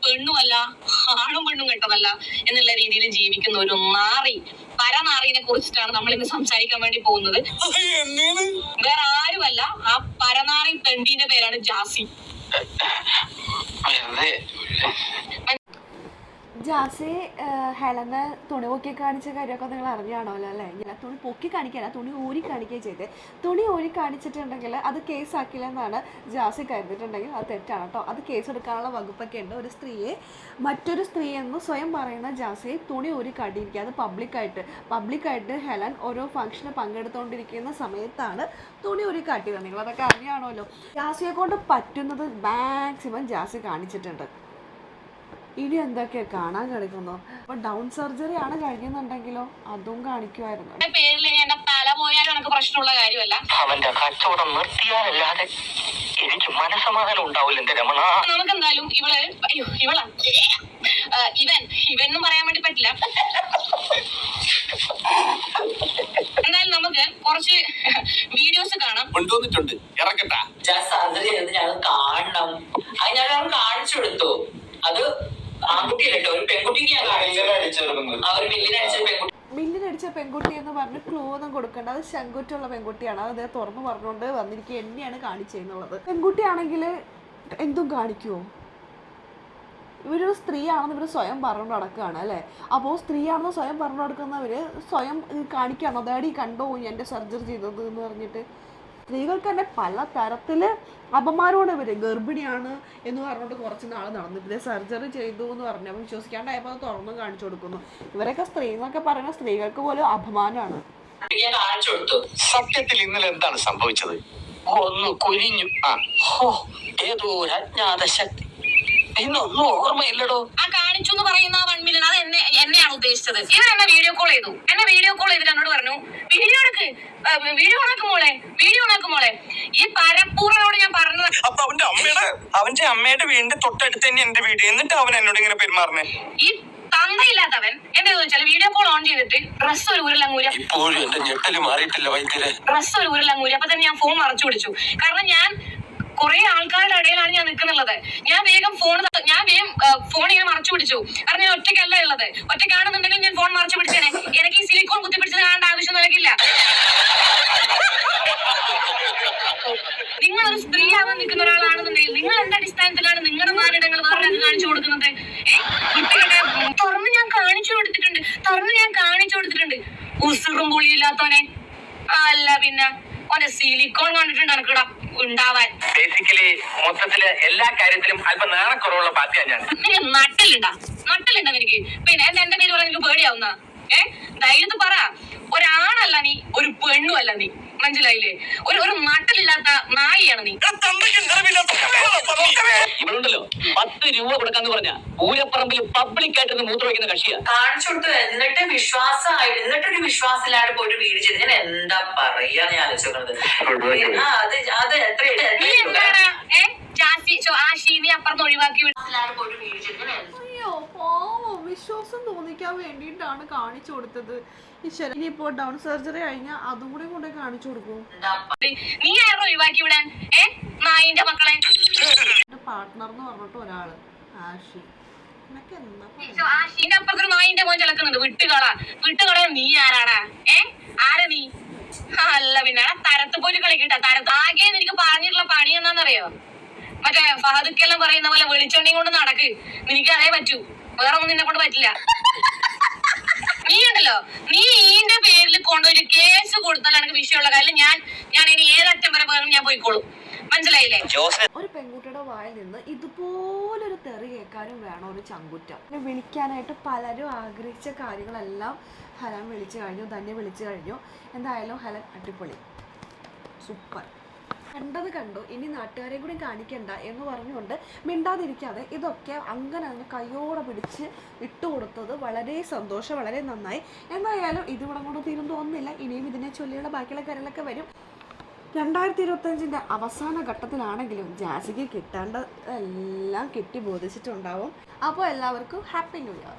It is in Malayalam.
പെണ്ണുമല്ല, ആണും പെണ്ണും കെട്ടതല്ല എന്നുള്ള രീതിയിൽ ജീവിക്കുന്ന ഒരു നാറി, പരനാറിനെ കുറിച്ചിട്ടാണ് നമ്മൾ ഇന്ന് സംസാരിക്കാൻ വേണ്ടി പോകുന്നത്. വേറെ ആരുമല്ല, ആ പരനാറി പെണ്ണിന്റെ പേരാണ് ജാസി. ജാസി ഹെലനെ തുണി പൊക്കി കാണിച്ച കാര്യമൊക്കെ നിങ്ങൾ അറിഞ്ഞാണല്ലോ അല്ലേ? ഇങ്ങനെ തുണി പൊക്കി കാണിക്കാനല്ല, തുണി ഊരി കാണിക്കുകയും ചെയ്ത്. തുണി ഊരി കാണിച്ചിട്ടുണ്ടെങ്കിൽ അത് കേസാക്കില്ലെന്നാണ് ജാസി കരുതിയിട്ടുണ്ടെങ്കിൽ അത് തെറ്റാണ് കേട്ടോ. അത് കേസെടുക്കാനുള്ള വകുപ്പൊക്കെ ഉണ്ട്. ഒരു സ്ത്രീയെ മറ്റൊരു സ്ത്രീ എന്ന് സ്വയം പറയുന്ന ജാസിയെ തുണി ഊരി കാട്ടിയിരിക്കുക. അത് പബ്ലിക്കായിട്ട് ഹെലൻ ഓരോ ഫംഗ്ഷന് പങ്കെടുത്തുകൊണ്ടിരിക്കുന്ന സമയത്താണ് തുണി ഊരി കാട്ടിയത്. നിങ്ങളതൊക്കെ അറിയാണല്ലോ. ജാസിയെ കൊണ്ട് പറ്റുന്നത് മാക്സിമം ജാസി കാണിച്ചിട്ടുണ്ട്. ഇനി എന്തൊക്കെയാ കാണാൻ കിടക്കുന്നു. അപ്പൊ ഡൗൺ സർജറി ആണ് കഴിയുന്നുണ്ടെങ്കിലോ അതും കാണിക്കുമായിരുന്നു. പ്രശ്നമുള്ള കാര്യമല്ല. അവന്റെ കച്ചവടം നിർത്തിയാലല്ലാതെ എനിക്ക് മനസ്സമാധാനം ഉണ്ടാവില്ല എന്റെ രമണ. നമുക്ക് എന്തായാലും ഇവൻ പറയാൻ വേണ്ടി പറ്റില്ല. എന്തായാലും നമുക്ക് കുറച്ച് വീഡിയോസ് കാണാം. കൊണ്ടുവന്നിട്ടുണ്ട്, ഇറക്കട്ടാ. സർജറി ഞങ്ങൾ കാണണം. അത് ഞാൻ കാണിച്ചു കൊടുത്തു. അത് ആൺകുട്ടിയല്ലോ, ഒരു പെൺകുട്ടിക്ക് ഞാൻ മില്ലിനടിച്ച പെൺകുട്ടി എന്ന് പറഞ്ഞ് ക്ലൂ ഒന്നും കൊടുക്കേണ്ട. അത് ശങ്കുറ്റുള്ള പെൺകുട്ടിയാണ്. അത് തുറന്നു പറഞ്ഞുകൊണ്ട് വന്നിരിക്കുക എന്നെയാണ് കാണിച്ചെന്നുള്ളത്. പെൺകുട്ടിയാണെങ്കിൽ എന്തും കാണിക്കുമോ? ഇവരൊരു സ്ത്രീയാണെന്ന് ഇവർ സ്വയം പറഞ്ഞു നടക്കുകയാണ് അല്ലേ? അപ്പോൾ സ്ത്രീയാണെന്ന് സ്വയം പറഞ്ഞു നടക്കുന്നവർ സ്വയം കാണിക്കുകയാണോ? അതാടി കണ്ടോ എൻ്റെ സർജറി ചെയ്തത് എന്ന് പറഞ്ഞിട്ട്. സ്ത്രീകൾക്ക് തന്നെ പല തരത്തിൽ അപമാനമാണ്. ഇവർ ഗർഭിണിയാണ് എന്ന് പറഞ്ഞിട്ട് കുറച്ച് നാൾ നടന്നു. ഇവരെ സർജറി ചെയ്തു എന്ന് പറഞ്ഞു. അപ്പം വിശ്വസിക്കാണ്ടായപ്പോൾ അത് തുറന്നും കാണിച്ചു കൊടുക്കുന്നു. ഇവരൊക്കെ സ്ത്രീ എന്നൊക്കെ പറയുന്ന സ്ത്രീകൾക്ക് പോലും അപമാനമാണ്. സത്യത്തിൽ ഇന്നലെ എന്താണ് സംഭവിച്ചത്? ഒന്ന് കുരിഞ്ഞു. ഏതോ ഒരു അജ്ഞാത ശക്തി, ഇന്നൊന്നും ഓർമ്മയില്ലടോ. ആ കാണിച്ചു എന്ന് പറയുന്ന 1 മില്യൺ അത് എന്നെയാണ് ഉദ്ദേശിച്ചത്. ഇവർ എന്നെ വീഡിയോ കോൾ ചെയ്തു. ചെയ്തിട്ട് എന്നോട് പറഞ്ഞു, വീഡിയോ ഓണാക്കുമോളെ. ഈ പരപ്പൂറനോട് ഞാൻ പറഞ്ഞത്. അപ്പൊ അവന്റെ അമ്മയുടെ വീടിന്റെ തൊട്ടടുത്ത് തന്നെ എന്റെ വീട്. എന്നിട്ട് അവൻ എന്നോട് ഇങ്ങനെ പെരുമാറുന്നേ. ഈ തന്തയില്ലാത്തവൻ എന്താ ചോദിച്ചാൽ വീഡിയോ കോൾ ഓൺ ചെയ്തിട്ട് ഡ്രസ് ഒരു ഉരുളങ്ങൂര. ഇപ്പോഴും എന്റെ ഞെട്ടല് മാറിയിട്ടില്ല വൈദ്യരെ. ഡ്രസ് ഒരു ഉരുളങ്ങൂര. അപ്പൊ തന്നെ ഞാൻ ഫോൺ മറച്ചു പിടിച്ചു. കാരണം ഞാൻ കുറെ ആൾക്കാരുടെ ഇടയിലാണ് ഞാൻ നിൽക്കുന്നുള്ളത്. ഞാൻ വേഗം ഫോൺ ഇങ്ങനെ മറച്ചു പിടിച്ചു. കാരണം ഞാൻ ഒറ്റയ്ക്കല്ല ഉള്ളത്. ഒറ്റയ്ക്കാണെന്നുണ്ടെങ്കിൽ ഞാൻ ഫോൺ മറച്ചു പിടിച്ചേനെ. എനിക്ക് ഈ സിലിക്കോൺ കുത്തിപ്പിടിച്ചത് കാണേണ്ട ആവശ്യം നൽകില്ല. നിങ്ങളൊരു സ്ത്രീയാവാൻ നിൽക്കുന്ന ഒരാളാണെന്നുണ്ടെങ്കിൽ നിങ്ങൾ എന്ത് അടിസ്ഥാനത്തിലാണ് നിങ്ങളുടെ മാറിടങ്ങൾ വേറെ കാണിച്ചു കൊടുക്കുന്നത്? തുറന്ന് ഞാൻ കാണിച്ചു കൊടുത്തിട്ടുണ്ട്. ഉസുറും പുളിയില്ലാത്തവനെ. അല്ല പിന്നെ ഓന്റെ സിലിക്കോൺ കണ്ടിട്ടുണ്ട് എനിക്കിട ഉണ്ടാവാൻ. ബേസിക്കലി മൊത്തത്തില് എല്ലാ കാര്യത്തിലും അല്പം നാണക്കുറവുള്ള പാർട്ടിയാണ് ഞാൻ. നട്ടലുണ്ടാ എനിക്ക്. പിന്നെ എന്റെ പേര് പറയാൻ എനിക്ക് പേടിയാവുന്ന ധൈര്യത്ത് പറ. ഒരാണല്ല നീ, ഒരു പെണ്ണും അല്ല നീ. മനസ്സിലായില്ലേ? ഒരു നട്ടലില്ലാത്ത നായിയാണ് നീ. ഇവളുണ്ടല്ലോ 10 രൂപ കൊടുക്കാന്ന് പറഞ്ഞ പൂരപ്പറമ്പിൽ പബ്ലിക്കായിട്ട് മൂത്ര വയ്ക്കുന്ന കക്ഷിയാ. കാണിച്ചു കൊടുത്തു. എന്നിട്ടൊരു വിശ്വാസത്തിലാണ് പോയിട്ട് വീട് ചെയ്ത്. ഞാൻ എന്താ പറയാന്ന് ഞാൻ ആലോചിക്കുന്നത്. അത് അപ്പുറത്ത് ഒഴിവാക്കി പോയിട്ട് വീട് ചെയ്ത്. അയ്യോ പാവം, വിശ്വാസം തോന്നിക്കാൻ വേണ്ടിയിട്ടാണ് കാണിച്ചു കൊടുത്തത്. ഇനിയിപ്പോ ഡൗൺ സർജറി കഴിഞ്ഞാൽ അതും കൂടെ കൊണ്ട് കാണിച്ചു കൊടുക്കും. നീ ആരോ ഒഴിവാക്കി വിടാൻ നായിന്റെ മക്കളെ. പാർട്ട്ണർ എന്ന് പറഞ്ഞിട്ട് ഒരാള് ആഷി. ആഷിന്റെ അപ്പുറത്തൊരു നായിന്റെ മോൻ ചിലക്കുന്നുണ്ട്. വിട്ടുകള നീ ആരാടാ? ആരാ നീ? അല്ല പിന്നെ തരത്ത് പോയിട്ട് കളിക്കട്ട. ആകെ എനിക്ക് പറഞ്ഞിട്ടുള്ള പണി എന്നാന്നറിയോ? മറ്റേ ഫഹദുക്കെല്ലാം പറയുന്ന പോലെ വെളിച്ചെണ്ണയും കൊണ്ട് നടക്ക്. നിനക്ക് അതേ പറ്റൂ, വേറെ ഒന്നും നിന്നെ കൊണ്ട് പറ്റില്ല. നീ ഉണ്ടല്ലോ, നീ ഈന്റെ പേരിൽ കൊണ്ടുപോയി കേസ് കൊടുത്താൽ എനിക്ക് വിഷയമുള്ള കാര്യം ഞാൻ ഇനി ഏതറ്റം വരെ പോയാലും ഞാൻ പോയിക്കോളും. മനസ്സിലായില്ലേ? ഒരു പെൺകുട്ടിയുടെ വായിൽ നിന്ന് ഇതുപോലൊരു തെറി കേൾക്കാനും വേണം ഒരു ചങ്കുറ്റം. വിളിക്കാനായിട്ട് പലരും ആഗ്രഹിച്ച കാര്യങ്ങളെല്ലാം ഹെലൻ വിളിച്ചു കഴിഞ്ഞു, തന്നെ വിളിച്ചു കഴിഞ്ഞു. എന്തായാലും ഹെലൻ അടിപൊളി, സൂപ്പർ. കണ്ടത് കണ്ടു, ഇനി നാട്ടുകാരെ കൂടി കാണിക്കണ്ട എന്ന് പറഞ്ഞുകൊണ്ട് മിണ്ടാതിരിക്കാതെ ഇതൊക്കെ അങ്ങനെ കയ്യോടെ പിടിച്ച് ഇട്ടുകൊടുത്തത് വളരെ സന്തോഷം, വളരെ നന്നായി. എന്തായാലും ഇതിവിടെ കൊണ്ട് തീരും തോന്നുന്നില്ല. ഇനിയും ഇതിനെ ചൊല്ലിയുള്ള ബാക്കിയുള്ള കാര്യങ്ങളൊക്കെ വരും. 2025 അവസാന ഘട്ടത്തിലാണെങ്കിലും ജാസിക്ക് കിട്ടേണ്ട എല്ലാം കിട്ടി ബോധിച്ചിട്ടുണ്ടാവും. അപ്പോൾ എല്ലാവർക്കും ഹാപ്പി ന്യൂ ഇയർ.